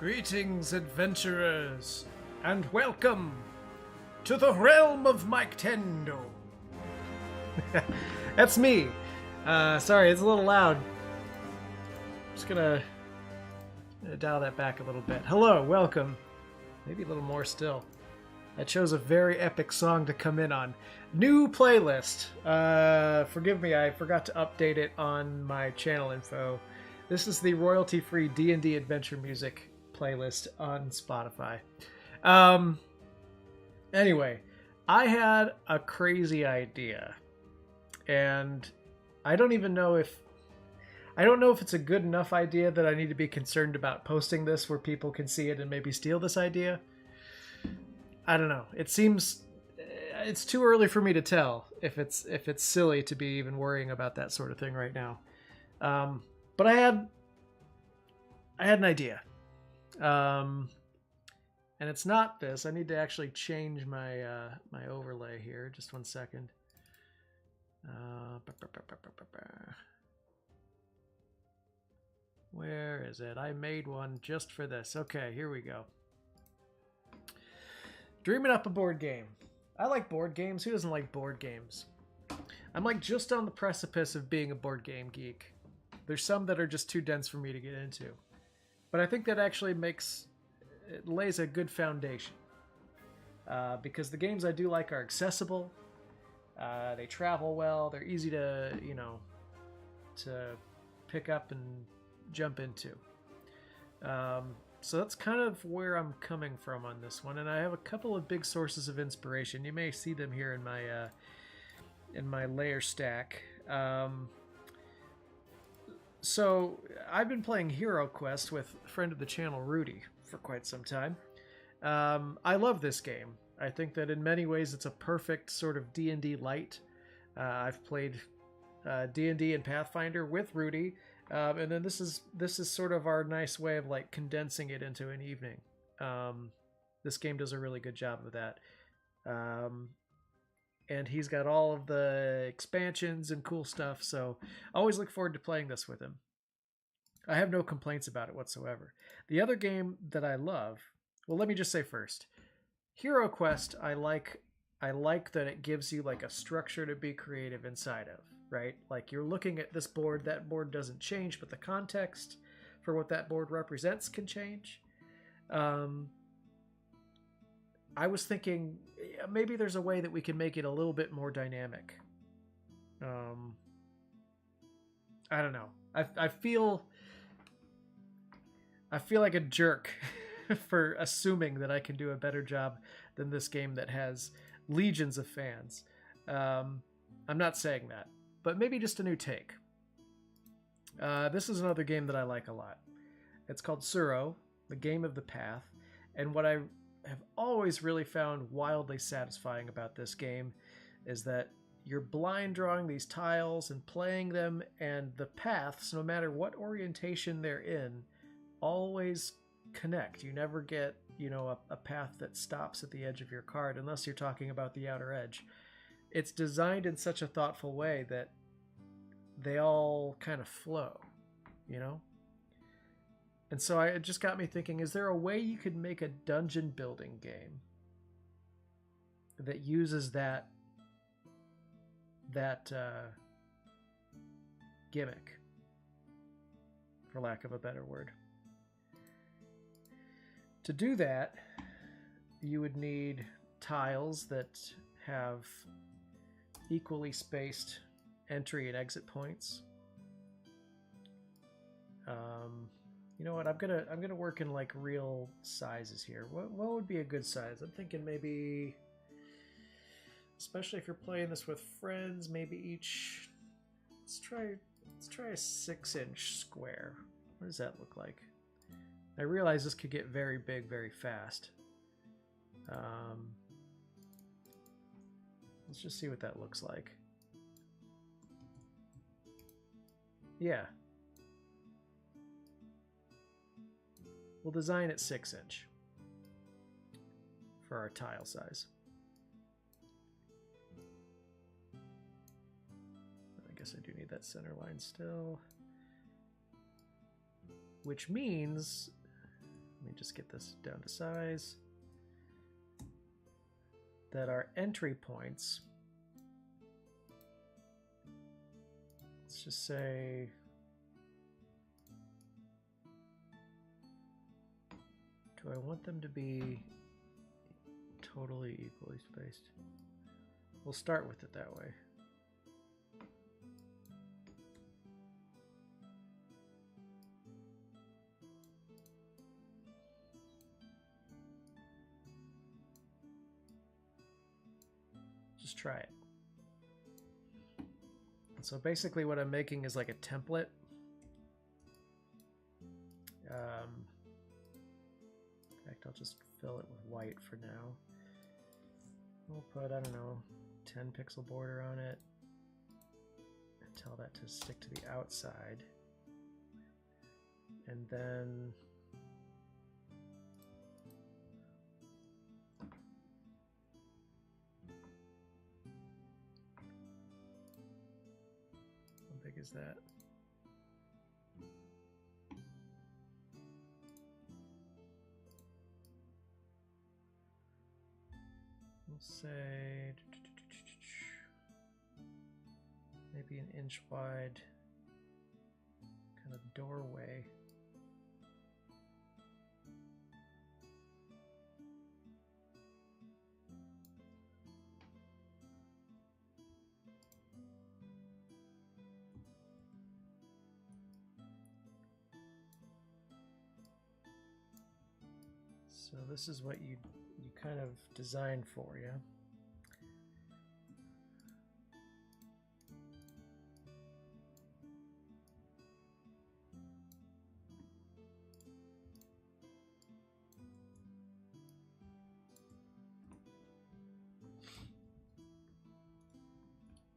Greetings, adventurers, and welcome to the realm of Miketendo. That's me. Sorry, it's a little loud. Just gonna dial that back a little bit. Hello, welcome. Maybe a little more still. I chose a very epic song to come in on. New playlist. Forgive me, I forgot to update it on my channel info. This is the royalty-free D&D adventure music playlist on Spotify. Anyway, I had a crazy idea, and I don't know if it's a good enough idea that I need to be concerned about posting this where people can see it and maybe steal this idea. I don't know. It seems it's too early for me to tell if it's silly to be even worrying about that sort of thing right now. But I had an idea. And it's not this. I need to actually change my my overlay here. Just one second. Where is it? I made one just for this. Okay, here we go. Dreaming up a board game. I like board games. Who doesn't like board games? I'm like just on the precipice of being a board game geek. There's some that are just too dense for me to get into. But I think that actually lays a good foundation. Because the games I do like are accessible. They travel well. They're easy to, to pick up and jump into. So that's kind of where I'm coming from on this one. And I have a couple of big sources of inspiration. You may see them here in my layer stack. So I've been playing Hero Quest with a friend of the channel, Rudy, for quite some time. I love this game. I think that in many ways it's a perfect sort of D&D light. I've played D&D and Pathfinder with Rudy, and then this is sort of our nice way of like condensing it into an evening. This game does a really good job of that. And he's got all of the expansions and cool stuff, so I always look forward to playing this with him. I have no complaints about it whatsoever. The other game that I love, well, let me just say first, Hero Quest, I like that it gives you like a structure to be creative inside of, right? Like you're looking at this board, that board doesn't change, but the context for what that board represents can change. I was thinking maybe there's a way that we can make it a little bit more dynamic. I don't know. I feel like a jerk for assuming that I can do a better job than this game that has legions of fans. I'm not saying that, but maybe just a new take. This is another game that I like a lot. It's called Suro, the Game of the Path, and what I have always really found wildly satisfying about this game is that you're blind drawing these tiles and playing them, and the paths, no matter what orientation they're in, always connect. You never get, a path that stops at the edge of your card unless you're talking about the outer edge. It's designed in such a thoughtful way that they all kind of flow, And so it just got me thinking, is there a way you could make a dungeon building game that uses that gimmick, for lack of a better word? To do that, you would need tiles that have equally spaced entry and exit points. You know what? I'm gonna work in like real sizes here. What would be a good size? I'm thinking maybe, especially if you're playing this with friends, maybe each. Let's try a 6-inch square. What does that look like? I realize this could get very big very fast. Let's just see what that looks like. Yeah. We'll design it 6-inch for our tile size. I guess I do need that center line still. Which means let me just get this down to size, that our entry points, let's just say do I want them to be totally equally spaced? We'll start with it that way. Just try it. And so basically what I'm making is like a template. In fact, I'll just fill it with white for now. We'll put, I don't know, 10 pixel border on it and tell that to stick to the outside. And then how big is that? We'll say maybe an inch wide kind of doorway. So this is what you kind of designed for, yeah?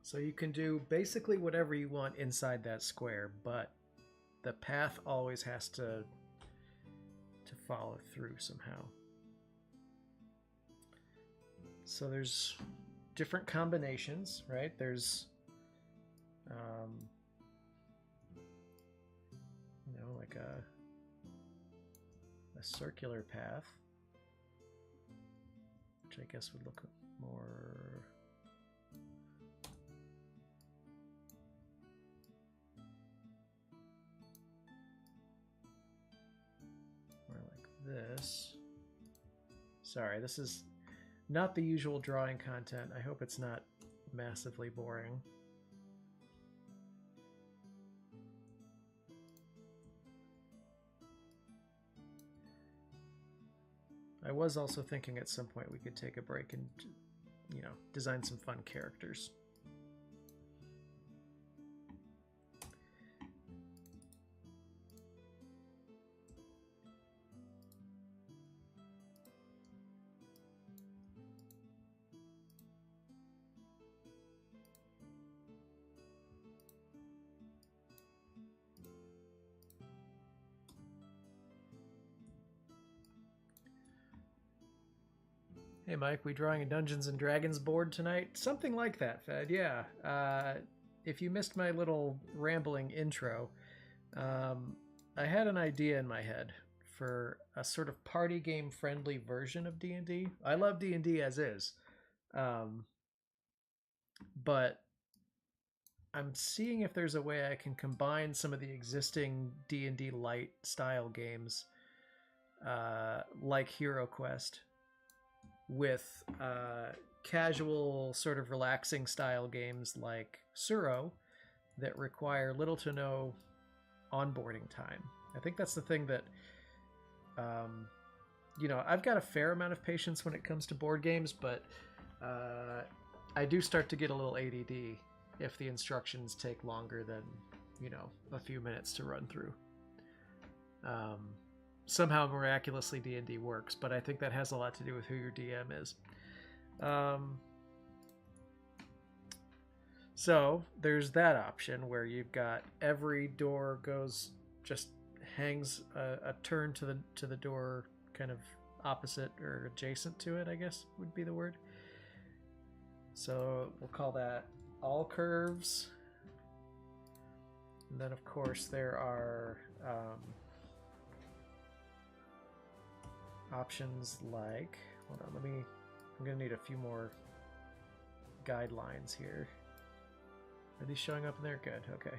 So you can do basically whatever you want inside that square, but the path always has to follow through somehow. So there's different combinations, right? There's, you know, like a circular path, which I guess would look more like this. Sorry, this is not the usual drawing content. I hope it's not massively boring. I was also thinking at some point we could take a break and, you know, design some fun characters. Hey Mike, we drawing a Dungeons and Dragons board tonight? Something like that, Fed, yeah. If you missed my little rambling intro, I had an idea in my head for a sort of party game friendly version of D&D. I love D&D as is, but I'm seeing if there's a way I can combine some of the existing D&D light style games, like Hero Quest, with casual sort of relaxing style games like Suro that require little to no onboarding time. I think that's the thing that, you know, I've got a fair amount of patience when it comes to board games, but I do start to get a little ADD if the instructions take longer than, you know, a few minutes to run through. Somehow miraculously D&D works, but I think that has a lot to do with who your DM is. So there's that option where you've got every door just hangs a turn to the door kind of opposite or adjacent to it, I guess would be the word. So we'll call that all curves. And then of course there are options like, hold on, I'm gonna need a few more guidelines here. Are these showing up in there? Good, okay.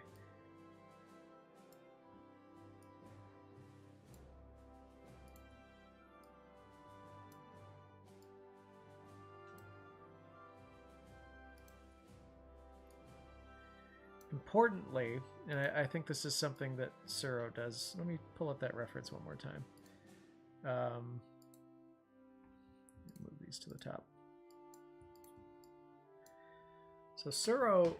Importantly, and I think this is something that Suro does. Let me pull up that reference one more time. Move these to the top. So Suro,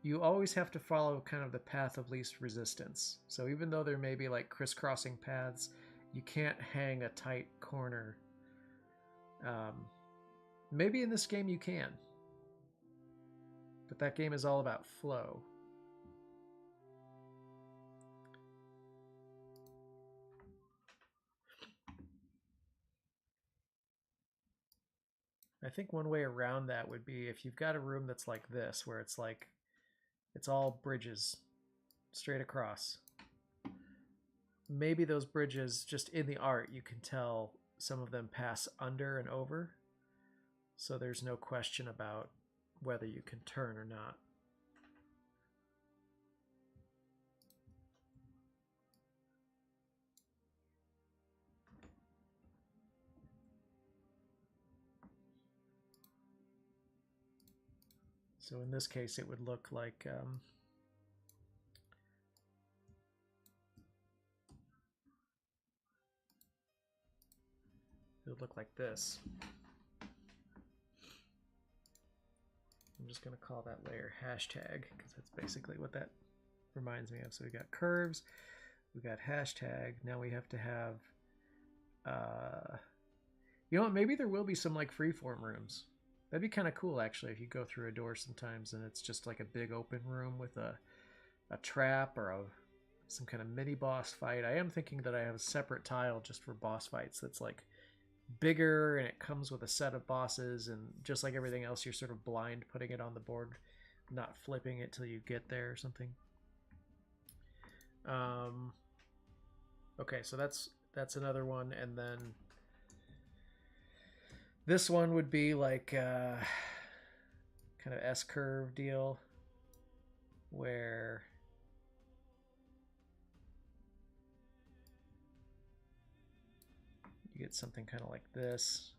you always have to follow kind of the path of least resistance. So even though there may be like crisscrossing paths, you can't hang a tight corner. Maybe in this game you can. But that game is all about flow. I think one way around that would be if you've got a room that's like this, where it's like, it's all bridges straight across. Maybe those bridges, just in the art, you can tell some of them pass under and over. So there's no question about whether you can turn or not. So in this case, it would look like it would look like this. I'm just going to call that layer hashtag because that's basically what that reminds me of. So we got curves, we got hashtag. Now we have to have, you know what? Maybe there will be some like freeform rooms. That'd be kind of cool actually if you go through a door sometimes and it's just like a big open room with a trap or some kind of mini boss fight. I am thinking that I have a separate tile just for boss fights that's like bigger and it comes with a set of bosses, and just like everything else, you're sort of blind putting it on the board, not flipping it till you get there or something. Okay, so that's another one, and then this one would be like kind of S-curve deal where you get something kind of like this.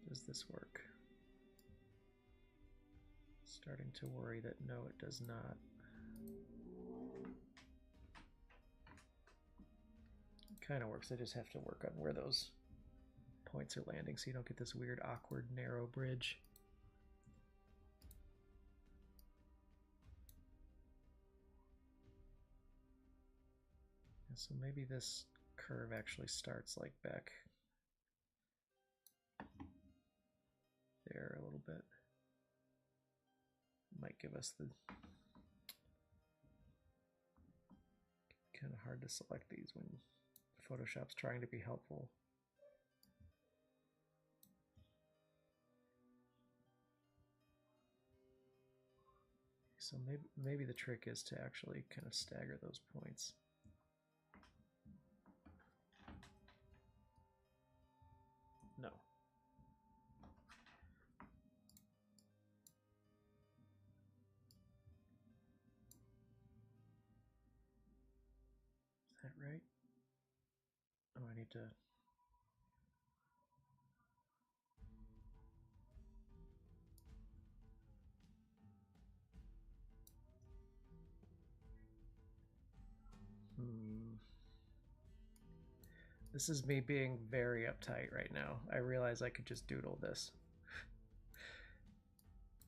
Does this work? Starting to worry that no, it does not. It kind of works. I just have to work on where those points are landing so you don't get this weird, awkward, narrow bridge. So maybe this curve actually starts like back there a little bit. Might give us the kind of hard to select these when Photoshop's trying to be helpful. So maybe the trick is to actually kind of stagger those points. No. Is that right? Oh, I need to... This is me being very uptight right now. I realize I could just doodle this.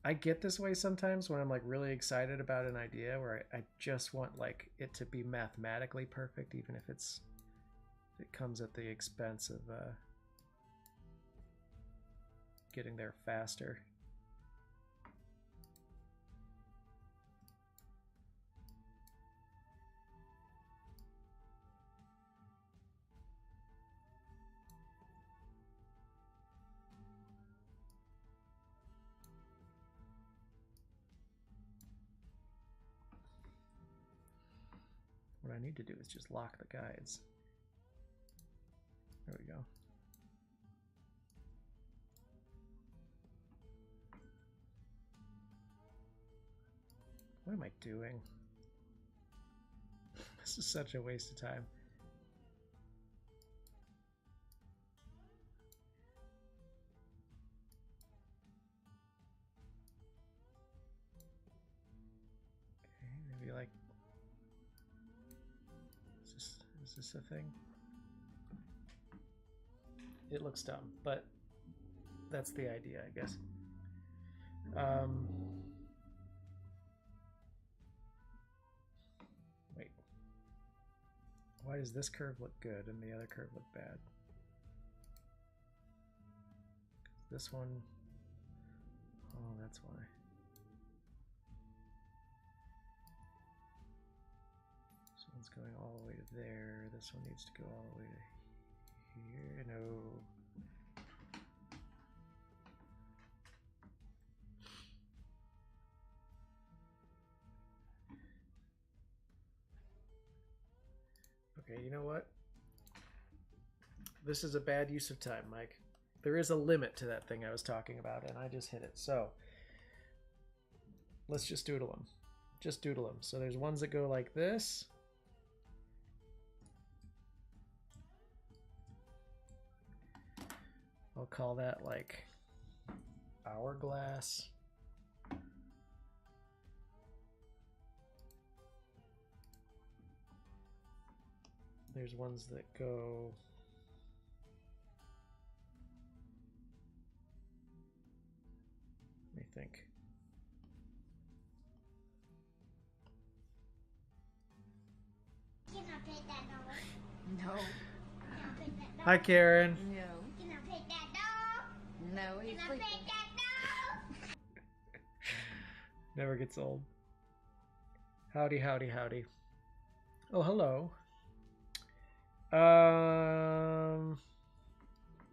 I get this way sometimes when I'm like really excited about an idea where I just want like it to be mathematically perfect, even if it comes at the expense of getting there faster. What I need to do is just lock the guides. There we go. What am I doing? This is such a waste of time. Okay, maybe like... Is this a thing? It looks dumb, but that's the idea, I guess. Wait. Why does this curve look good and the other curve look bad? This one... Oh, that's why. This one's going all the way to there. This one needs to go all the way to here. No. Okay, you know what? This is a bad use of time, Mike. There is a limit to that thing I was talking about, and I just hit it. So, let's just doodle them. Just doodle them. So there's ones that go like this. I'll call that like hourglass. There's ones that go... Let me think. Can I pet that dog? No. Can I pet that dog? Hi, Karen. No. Can I pet that dog? No, he's Can I sleeping. pet that dog? Never gets old. Howdy, howdy, howdy. Oh, hello.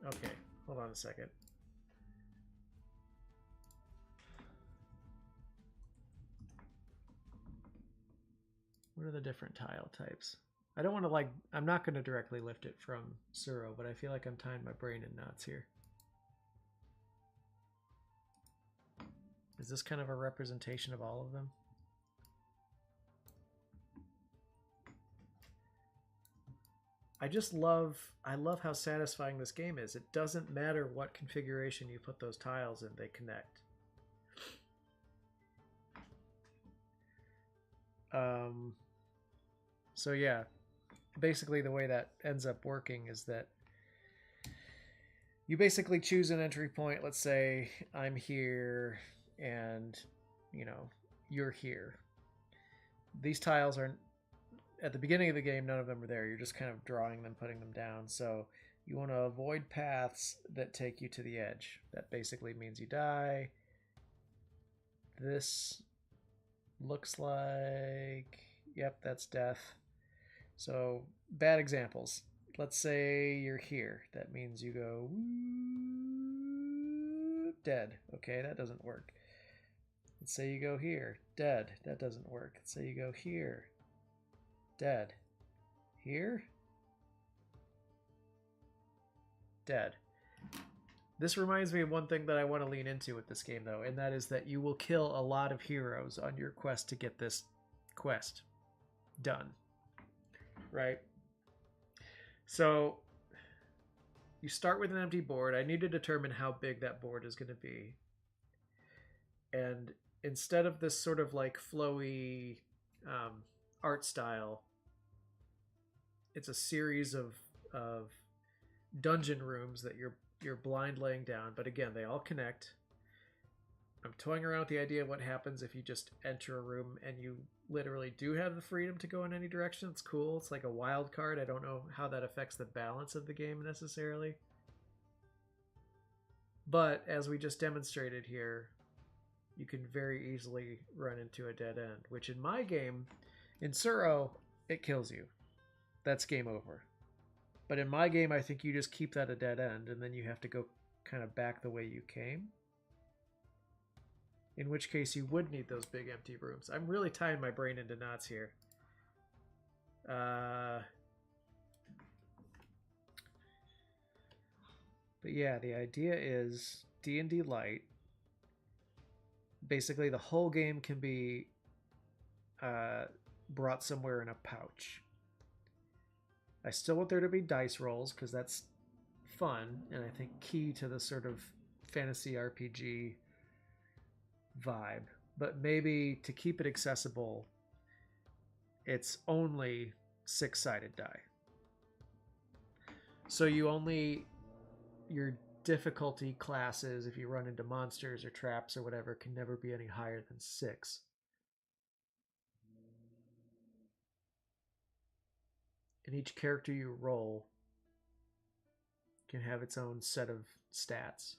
Okay, hold on a second. What are the different tile types? I don't want to I'm not going to directly lift it from Suro, but I feel like I'm tying my brain in knots here. Is this kind of a representation of all of them? I love how satisfying this game is. It doesn't matter what configuration you put those tiles in, they connect. So yeah, basically the way that ends up working is that you basically choose an entry point. Let's say I'm here and, you know, you're here. These tiles are... At the beginning of the game, none of them are there. You're just kind of drawing them, putting them down. So you want to avoid paths that take you to the edge. That basically means you die. This looks like... Yep, that's death. So, bad examples. Let's say you're here. That means you go... Dead. Okay, that doesn't work. Let's say you go here. Dead. That doesn't work. Let's say you go here. Dead. Here? Dead. This reminds me of one thing that I want to lean into with this game, though, and that is that you will kill a lot of heroes on your quest to get this quest done. Right? So, you start with an empty board. I need to determine how big that board is going to be. And instead of this sort of like flowy art style, it's a series of dungeon rooms that you're blind laying down, but again, they all connect. I'm toying around with the idea of what happens if you just enter a room and you literally do have the freedom to go in any direction. It's cool. It's like a wild card. I don't know how that affects the balance of the game necessarily. But as we just demonstrated here, you can very easily run into a dead end, which in my game, in Suro, it kills you. That's game over. But in my game, I think you just keep that a dead end, and then you have to go kind of back the way you came. In which case, you would need those big empty rooms. I'm really tying my brain into knots here. But yeah, the idea is D&D Light. Basically, the whole game can be brought somewhere in a pouch. I still want there to be dice rolls because that's fun and I think key to the sort of fantasy RPG vibe. But maybe to keep it accessible, it's only 6-sided die. So your difficulty classes, if you run into monsters or traps or whatever, can never be any higher than 6. And each character you roll can have its own set of stats.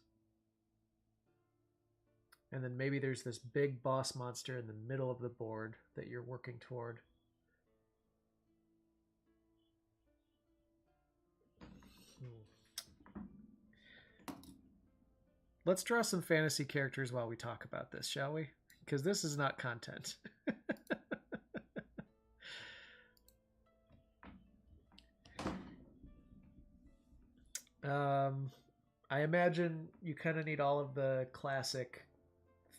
And then maybe there's this big boss monster in the middle of the board that you're working toward. Let's draw some fantasy characters while we talk about this, shall we? Because this is not content. I imagine you kind of need all of the classic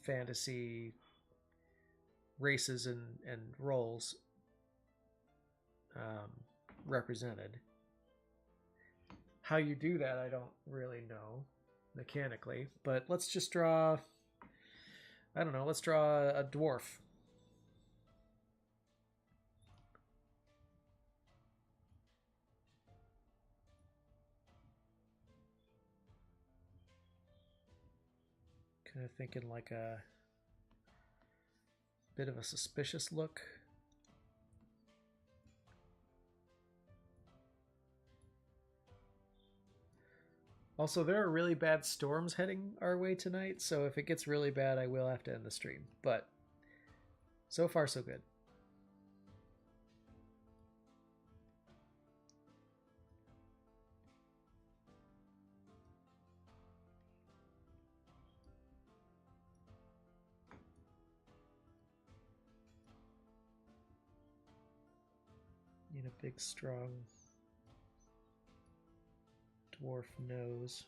fantasy races and roles represented. How you do that, I don't really know mechanically, but let's just draw, I don't know, let's draw a dwarf. Kind of thinking like a bit of a suspicious look. Also, there are really bad storms heading our way tonight, so if it gets really bad, I will have to end the stream. But so far, so good. Need a big, strong dwarf nose.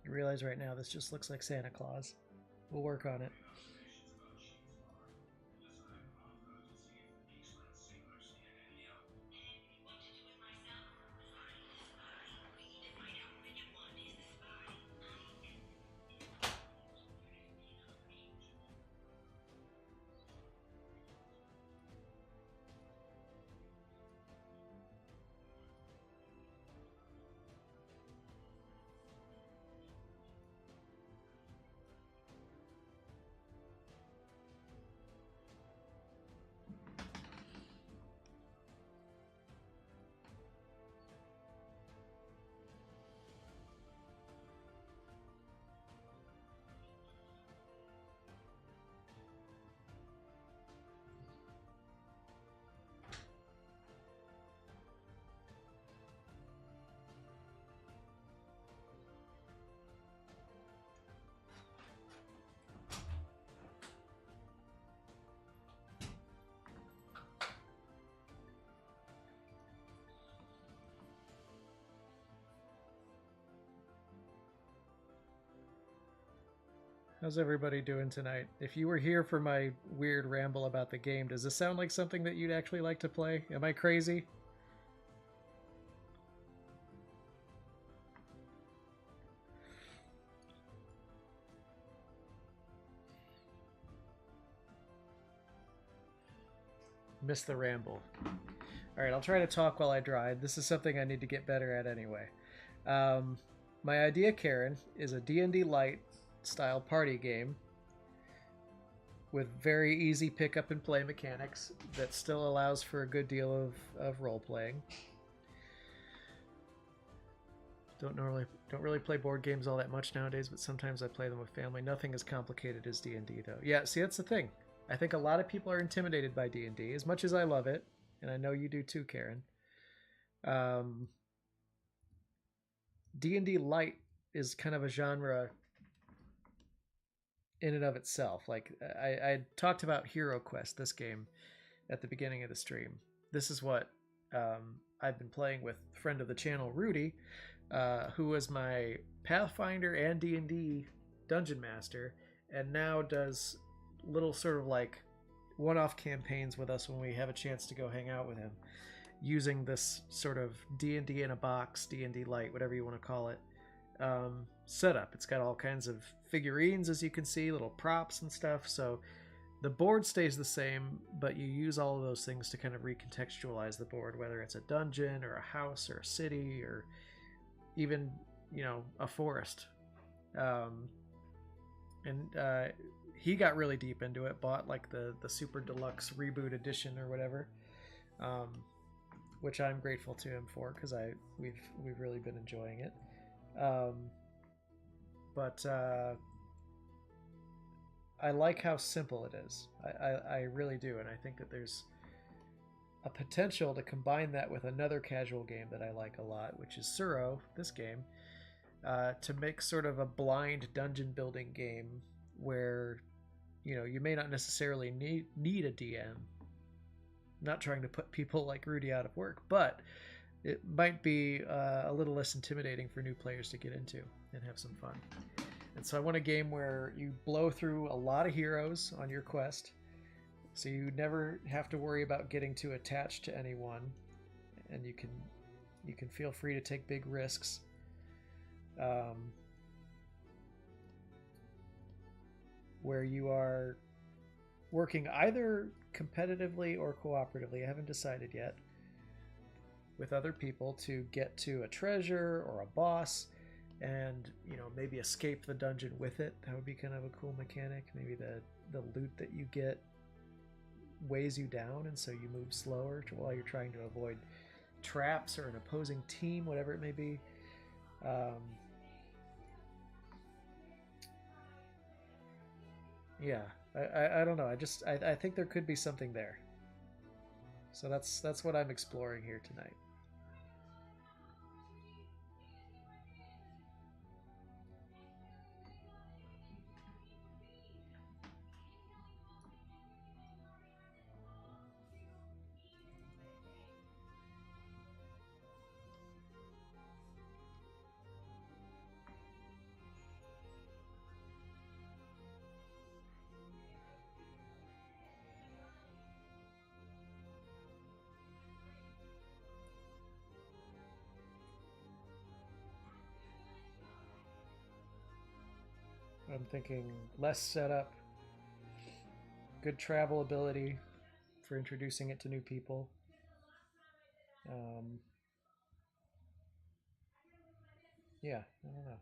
You realize right now this just looks like Santa Claus. We'll work on it. How's everybody doing tonight? If you were here for my weird ramble about the game, does this sound like something that you'd actually like to play? Am I crazy? Miss the ramble. Alright, I'll try to talk while I drive. This is something I need to get better at anyway. My idea, Karen, is a D&D Light style party game with very easy pick up and play mechanics that still allows for a good deal of role playing. Don't really play board games all that much nowadays, but sometimes I play them with family. Nothing as complicated as D&D though. Yeah, see, that's the thing. I think a lot of people are intimidated by D&D as much as I love it, and I know you do too, Karen. D&D Light is kind of a genre in and of itself. Like I talked about Hero Quest, this game, at the beginning of the stream. This is what I've been playing with friend of the channel, Rudy, who was my Pathfinder and D&D dungeon master, and now does little sort of like one-off campaigns with us when we have a chance to go hang out with him, using this sort of D&D in a box, D&D Light, whatever you want to call it, setup. It's got all kinds of figurines, as you can see, little props and stuff. So the board stays the same, but you use all of those things to kind of recontextualize the board, whether it's a dungeon or a house or a city or even, you know, a forest. He got really deep into it, bought like the super deluxe reboot edition or whatever, which I'm grateful to him for, because we've really been enjoying it. But I like how simple it is. I really do, and I think that there's a potential to combine that with another casual game that I like a lot, which is Suro, this game, to make sort of a blind dungeon building game where, you know, you may not necessarily need a DM. Not trying to put people like Rudy out of work, but it might be a little less intimidating for new players to get into and have some fun. And so I want a game where you blow through a lot of heroes on your quest, so you never have to worry about getting too attached to anyone, and you can feel free to take big risks. Where you are working either competitively or cooperatively, I haven't decided yet, with other people to get to a treasure or a boss, and, you know, maybe escape the dungeon with it. That would be kind of a cool mechanic. Maybe the loot that you get weighs you down, and so you move slower while you're trying to avoid traps or an opposing team, whatever it may be. Yeah, I don't know. I think there could be something there. So that's what I'm exploring here tonight. I'm thinking less setup, good travel ability for introducing it to new people. Yeah, I don't know.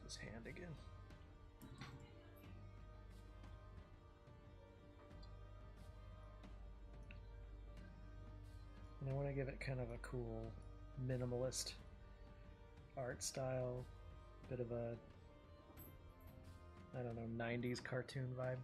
his hand again. And I want to give it kind of a cool minimalist art style, bit of a, I don't know, 90s cartoon vibe.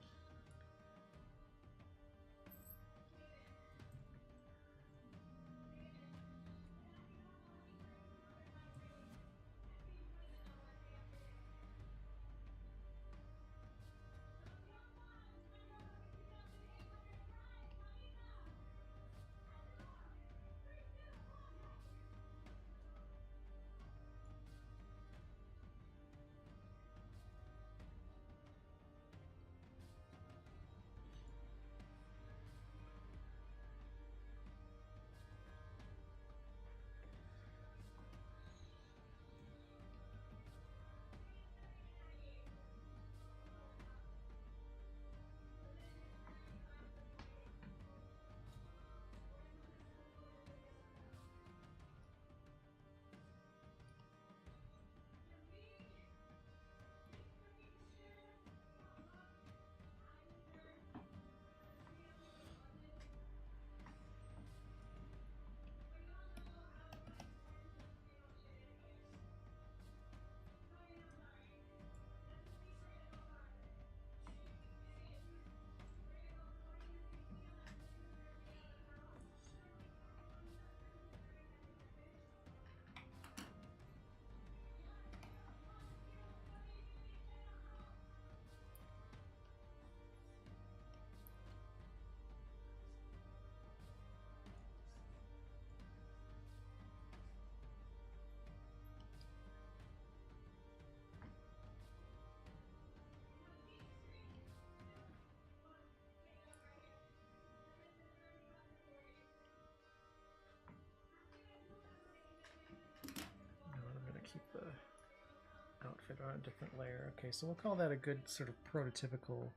Keep the outfit on a different layer. Okay, so we'll call that a good sort of prototypical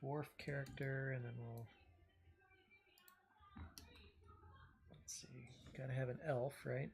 dwarf character, and then we'll, let's see, gotta have an elf, right?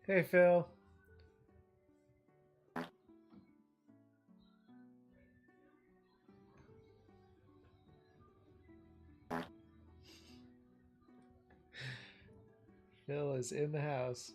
Hey, Phil. Phil is in the house.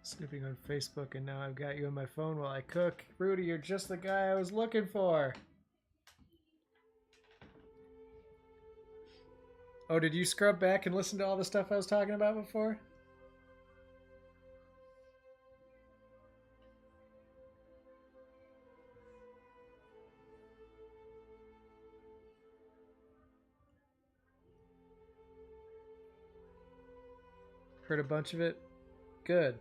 Snooping on Facebook, and now I've got you on my phone while I cook. Rudy, you're just the guy I was looking for. Oh, did you scrub back and listen to all the stuff I was talking about before? Heard a bunch of it? Good.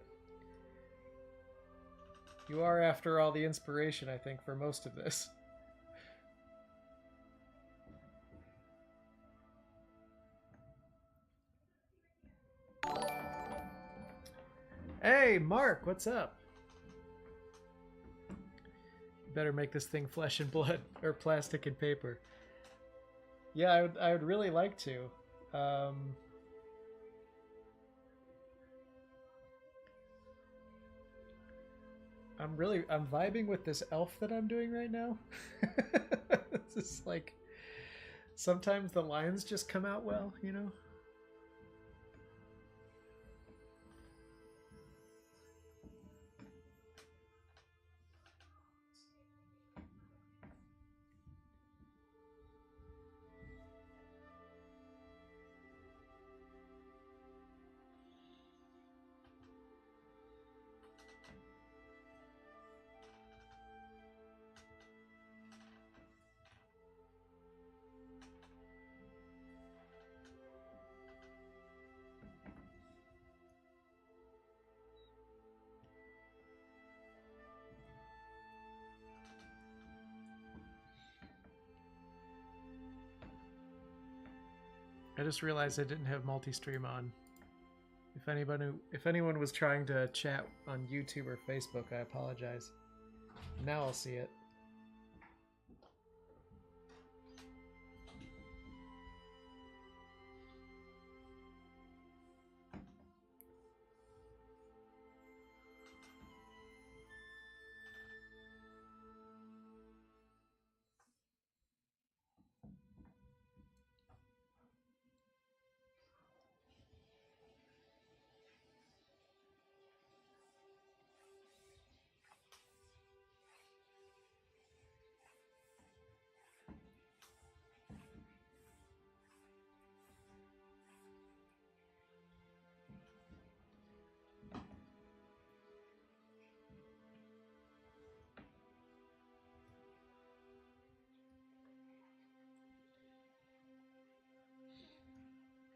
You are, after all, the inspiration, I think, for most of this. Hey, Mark, what's up? Better make this thing flesh and blood, or plastic and paper. Yeah, I would really like to. I'm vibing with this elf that I'm doing right now. It's just like, sometimes the lines just come out well, you know? I just realized I didn't have multi-stream on. If anyone was trying to chat on YouTube or Facebook, I apologize. Now I'll see it.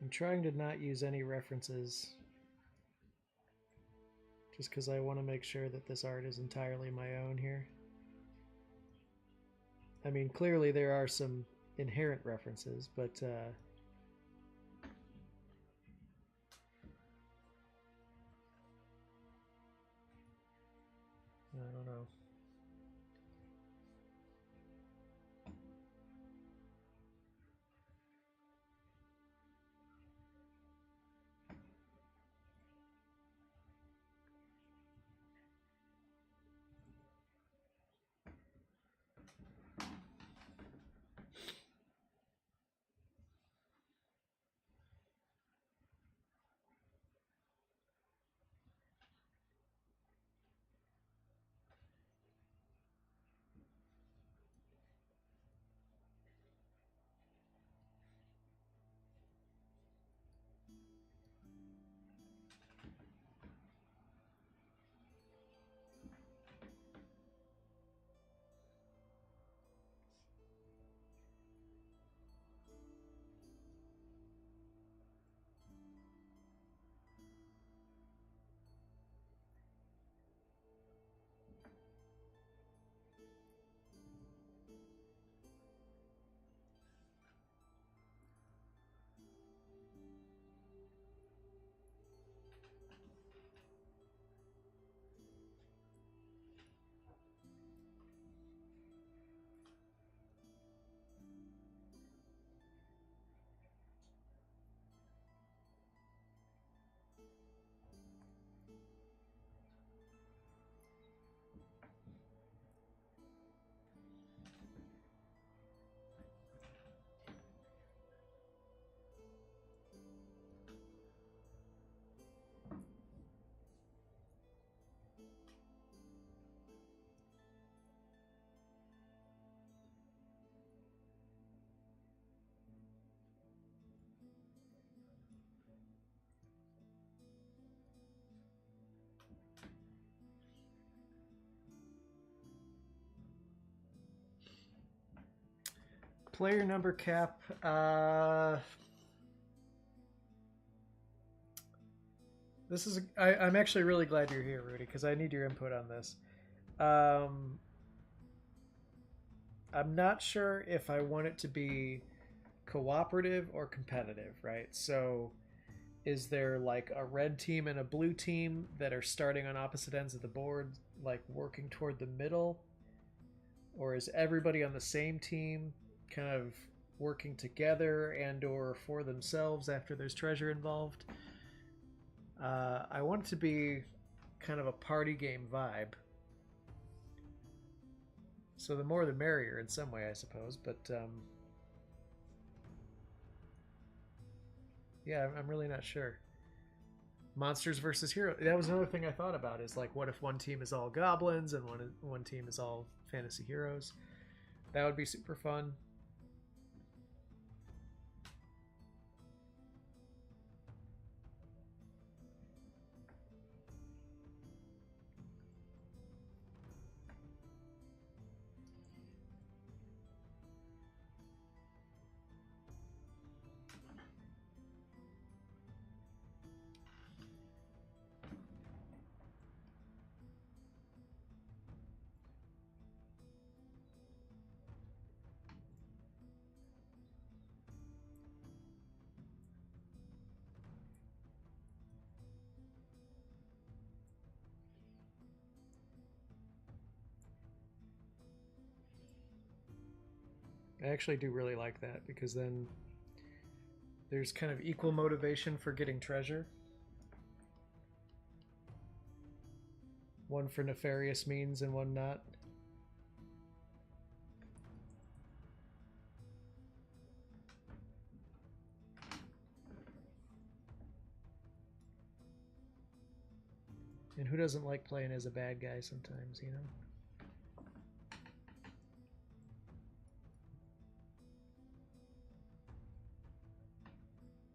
I'm trying to not use any references just because I want to make sure that this art is entirely my own here. I mean, clearly there are some inherent references, but I don't know. Player number cap. This is. I'm actually really glad you're here, Rudy, because I need your input on this. I'm not sure if I want it to be cooperative or competitive, right? So, is there like a red team and a blue team that are starting on opposite ends of the board, like working toward the middle? Or is everybody on the same team kind of working together and or for themselves after there's treasure involved? I want it to be kind of a party game vibe. So the more the merrier in some way, I suppose. But yeah, I'm really not sure. Monsters versus heroes. That was another thing I thought about. Is like, what if one team is all goblins and one team is all fantasy heroes? That would be super fun. I actually do really like that, because then there's kind of equal motivation for getting treasure. One for nefarious means and one not. And who doesn't like playing as a bad guy sometimes, you know?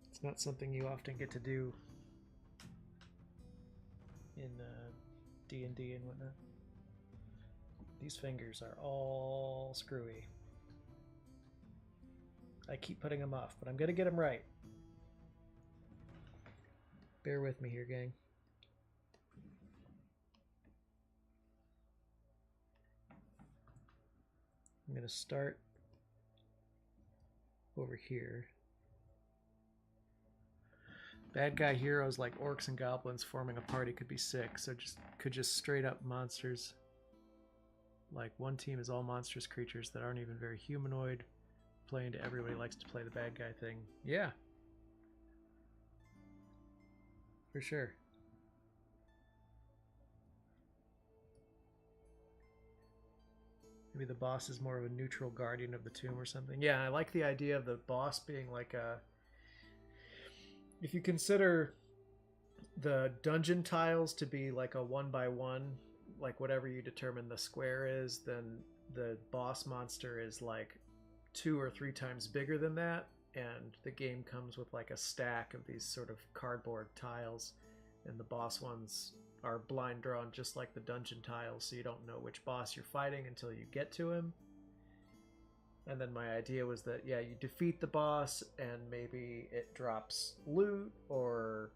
It's not something you often get to do in D&D and whatnot. These fingers are all screwy. I keep putting them off, but I'm gonna get them right. Bear with me here, gang. I'm gonna start over here. Bad guy heroes like orcs and goblins forming a party could be sick, so could just straight up monsters. Like one team is all monstrous creatures that aren't even very humanoid. Playing to everybody likes to play the bad guy thing. Yeah. For sure. Maybe the boss is more of a neutral guardian of the tomb or something. Yeah, I like the idea of the boss being like a... If you consider the dungeon tiles to be like a 1x1, like whatever you determine the square is, then the boss monster is like 2 or 3 times bigger than that, and the game comes with like a stack of these sort of cardboard tiles, and the boss ones are blind drawn just like the dungeon tiles, so you don't know which boss you're fighting until you get to him. And then my idea was that, yeah, you defeat the boss and maybe it drops loot or,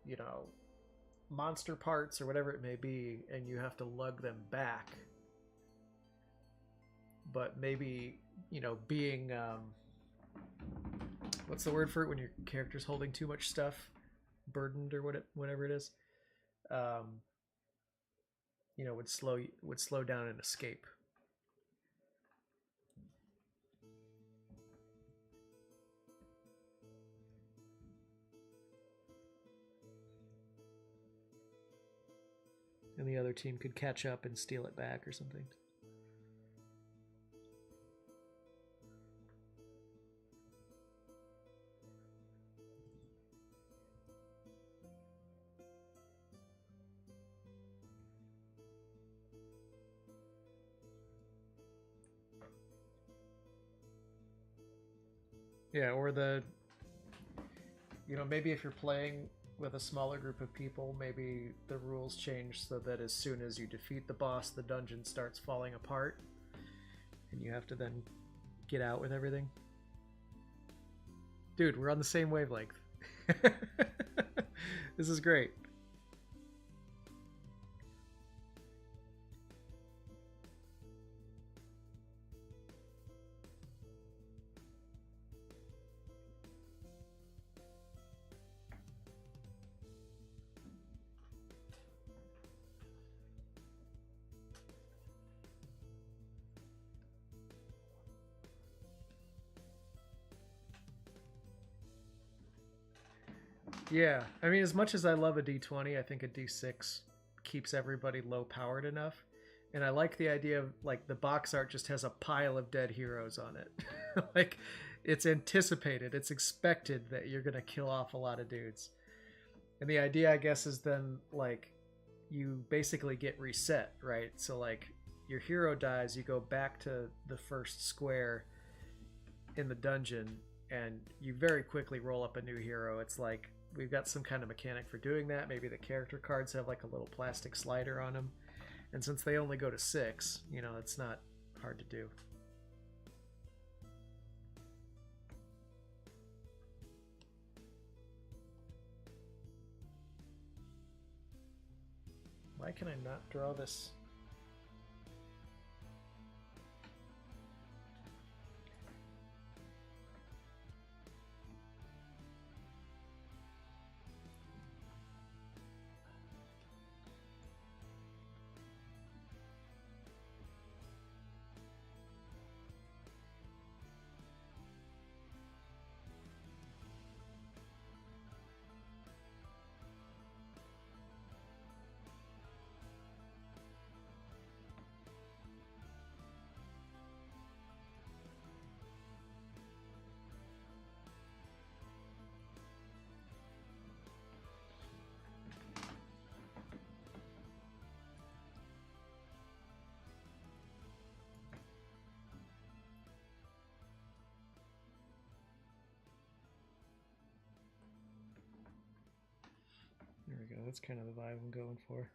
you know, monster parts or whatever it may be, and you have to lug them back. But maybe, you know, being what's the word for it when your character's holding too much stuff, burdened or whatever it is, you know, would slow down an escape. And the other team could catch up and steal it back or something. Yeah, or the, you know, maybe if you're playing with a smaller group of people, maybe the rules change so that as soon as you defeat the boss, the dungeon starts falling apart, and you have to then get out with everything. Dude, we're on the same wavelength. This is great. Yeah, I mean, as much as I love a D20, I think a D6 keeps everybody low powered enough. And I like the idea of, like, the box art just has a pile of dead heroes on it. Like, it's anticipated, it's expected that you're going to kill off a lot of dudes. And the idea, I guess, is then, like, you basically get reset, right? So, like, your hero dies, you go back to the first square in the dungeon, and you very quickly roll up a new hero. It's like, we've got some kind of mechanic for doing that. Maybe the character cards have like a little plastic slider on them, and since they only go to 6, you know, it's not hard to do. Why can I not draw this? we go. That's kind of the vibe I'm going for.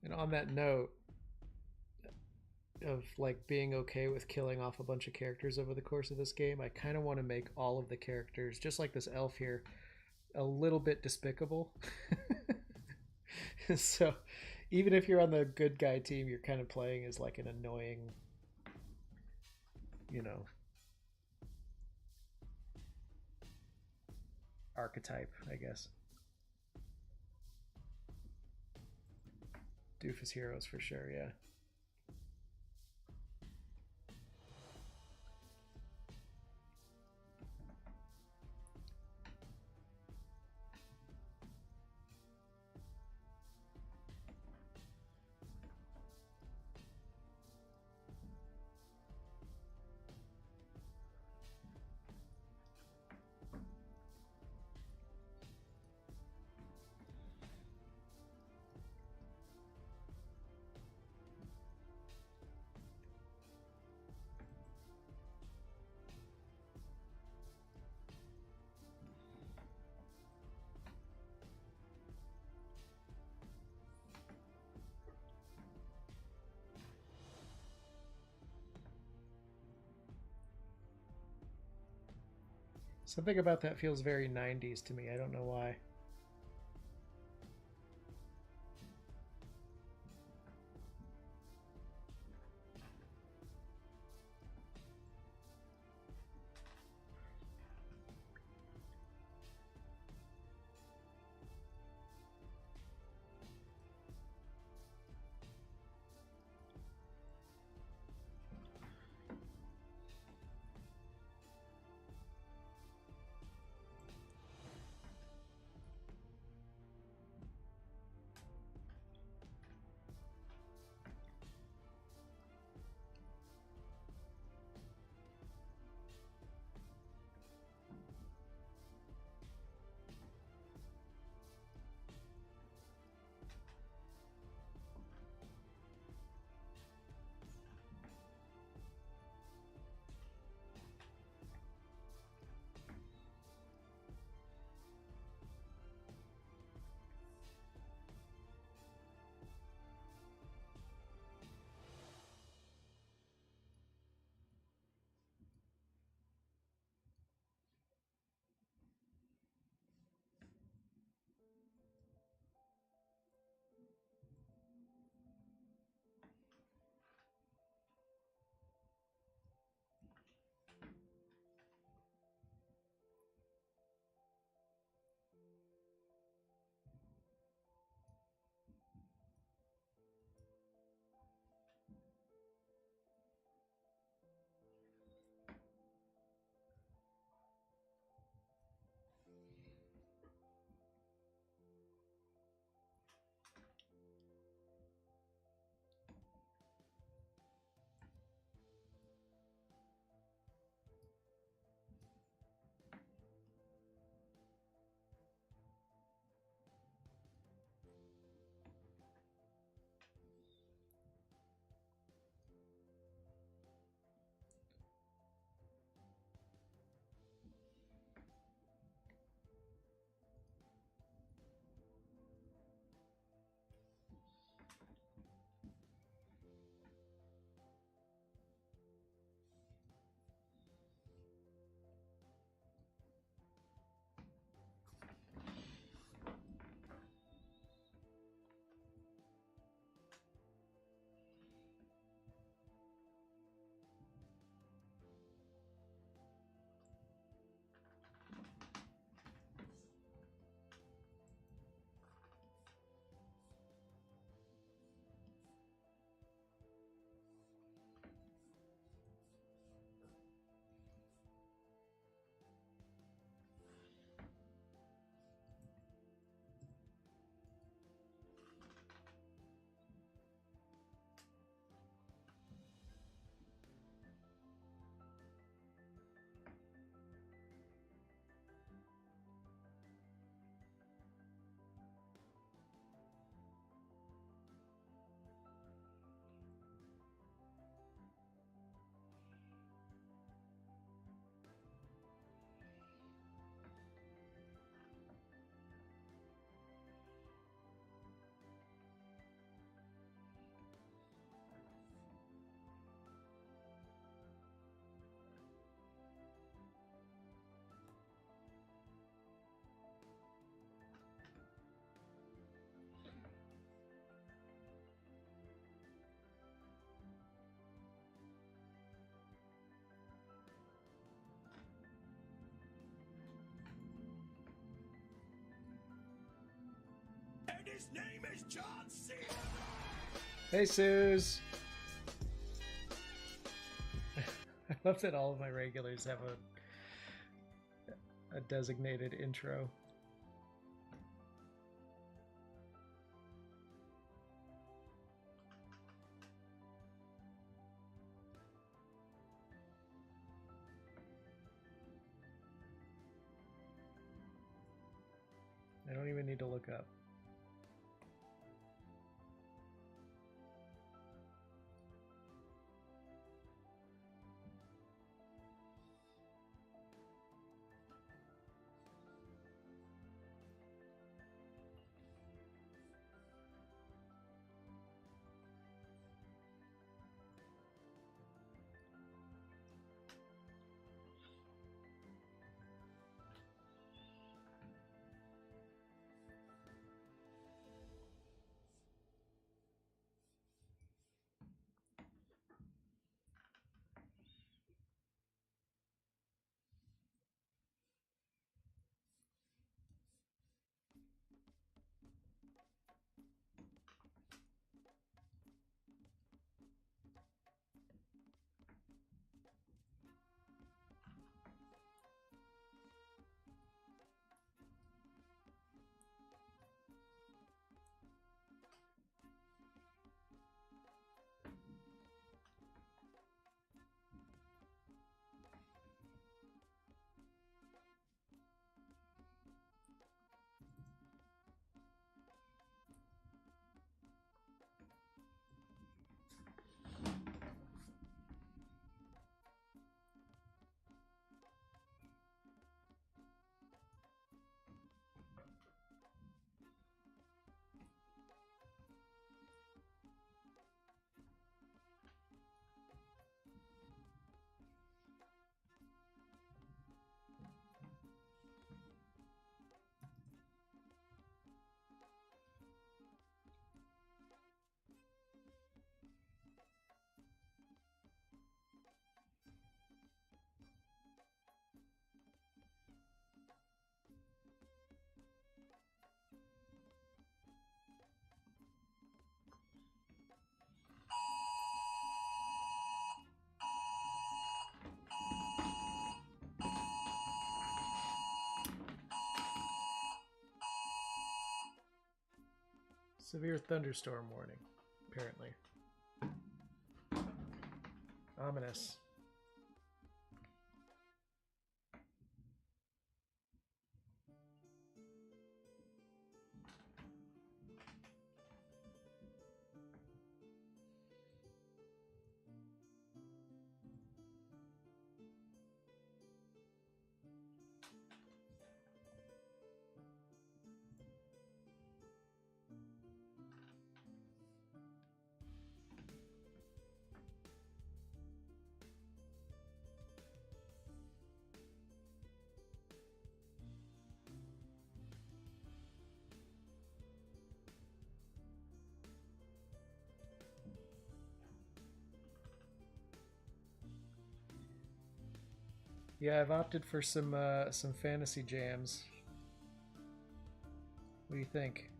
And on that note of like being okay with killing off a bunch of characters over the course of this game, I kind of want to make all of the characters, just like this elf here, a little bit despicable. So even if you're on the good guy team, you're kind of playing as like an annoying, you know, archetype, I guess. Doofus heroes for sure, yeah. Something about that feels very 90s to me. I don't know why. His name is John C. Hey, Suze. I love that all of my regulars have a designated intro. I don't even need to look up. Severe thunderstorm warning, apparently. Ominous. Yeah, I've opted for some fantasy jams. What do you think?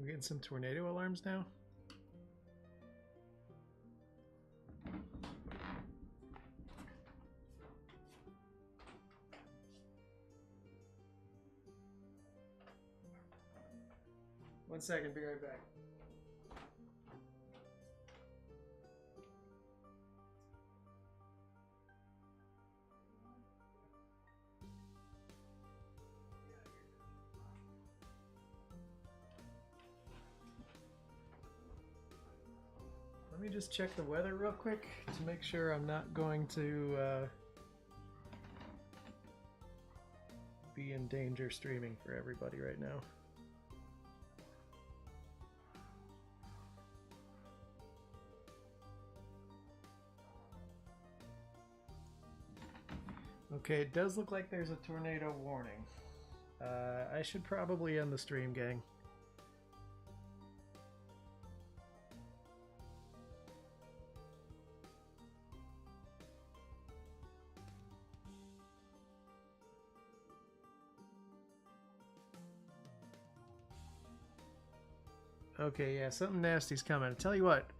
We're getting some tornado alarms now. One second, be right back. Let me just check the weather real quick to make sure I'm not going to be in danger streaming for everybody right now. Okay, it does look like there's a tornado warning. I should probably end the stream, gang. Okay, yeah, something nasty's coming. I tell you what,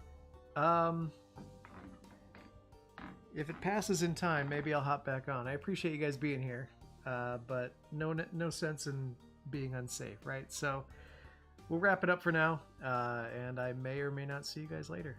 if it passes in time, maybe I'll hop back on. I appreciate you guys being here, but no sense in being unsafe, right? So we'll wrap it up for now, and I may or may not see you guys later.